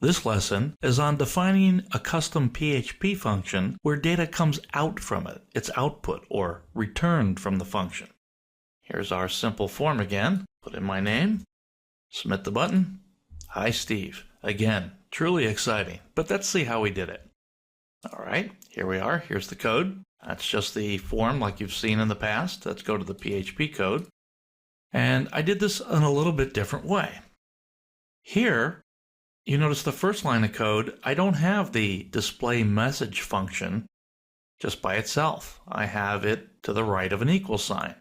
This lesson is on defining a custom PHP function where data comes out from it. It's output or returned from the function. Here's our simple form again. Put in my name, submit the button. Hi, Steve. Again, truly exciting, but let's see how we did it. All right, here we are. Here's the code. That's just the form like you've seen in the past. Let's go to the PHP code. And I did this in a little bit different way. Here, you notice the first line of code, I don't have the display message function just by itself. I have it to the right of an equal sign.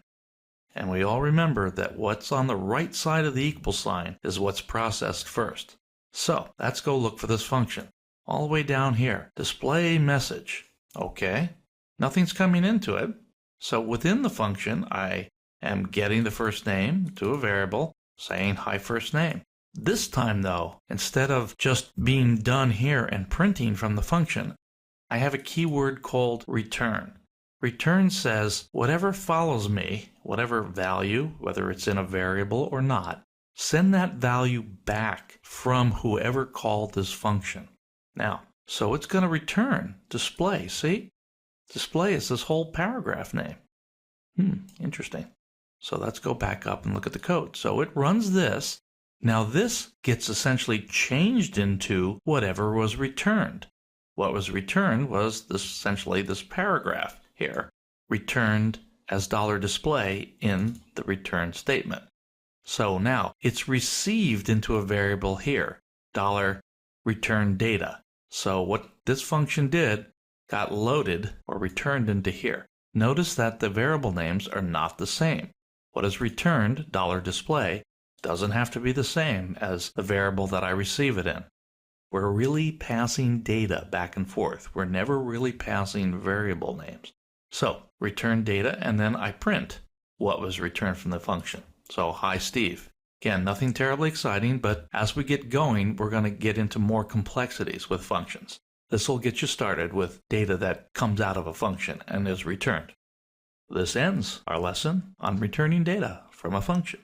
And we all remember that what's on the right side of the equal sign is what's processed first. So let's go look for this function. All the way down here, display message. Okay, nothing's coming into it. So within the function, I am getting the first name to a variable, saying hi first name. This time though, instead of just being done here and printing from the function, I have a keyword called return. Return says whatever follows me, whatever value, whether it's in a variable or not, send that value back from whoever called this function. Now, so it's going to return display. See? Display is this whole paragraph name. Interesting. So let's go back up and look at the code. So it runs this. Now this gets essentially changed into whatever was returned. What was returned was essentially this paragraph here, returned as $display in the return statement. So now it's received into a variable here, $return data. So what this function did got loaded or returned into here. Notice that the variable names are not the same. What is returned, $display, doesn't have to be the same as the variable that I receive it in. We're really passing data back and forth. We're never really passing variable names. So return data, and then I print what was returned from the function. So hi, Steve. Again, nothing terribly exciting, but as we get going, we're going to get into more complexities with functions. This will get you started with data that comes out of a function and is returned. This ends our lesson on returning data from a function.